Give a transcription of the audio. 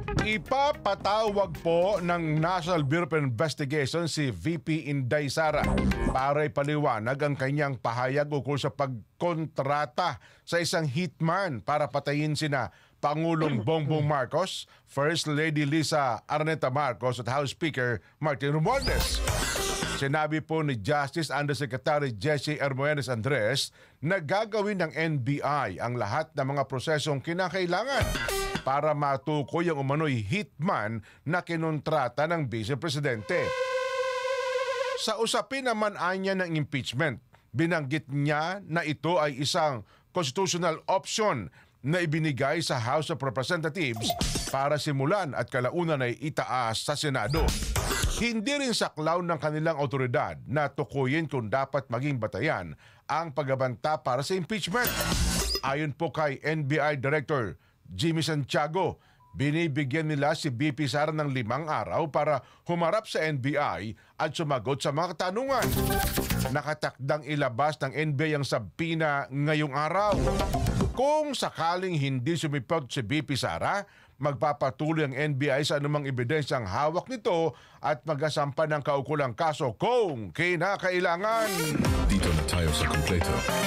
Ipapatawag po ng National Bureau of Investigation si VP Inday Sara para ipaliwanag ang kanyang pahayag ukol sa pagkontrata sa isang hitman para patayin sina Pangulong Bongbong Marcos, First Lady Lisa Araneta Marcos at House Speaker Martin Romualdez. Sinabi po ni Justice Undersecretary Jesse Hermogenes Andres na gagawin ng NBI ang lahat ng mga prosesong kinakailangan para matukoy ang umano'y hitman na kinontrata ng Vice Presidente. Sa usapin naman anya ng impeachment, binanggit niya na ito ay isang constitutional option na ibinigay sa House of Representatives para simulan at kalaunan ay itaas sa Senado. Hindi rin saklaw ng kanilang otoridad na tukuyin kung dapat maging batayan ang pagbabanta para sa impeachment. Ayon po kay NBI Director Jimmy Santiago, binibigyan nila si VP Sara ng 5 araw para humarap sa NBI at sumagot sa mga katanungan. Nakatakdang ilabas ng NBI ang sabina ngayong araw. Kung sakaling hindi sumipot si VP Sara, magpapatuloy ang NBI sa anumang ebidensyang hawak nito at magasampa ng kaukulang kaso kung kinakailangan. Dito na tayo sa kumpleto.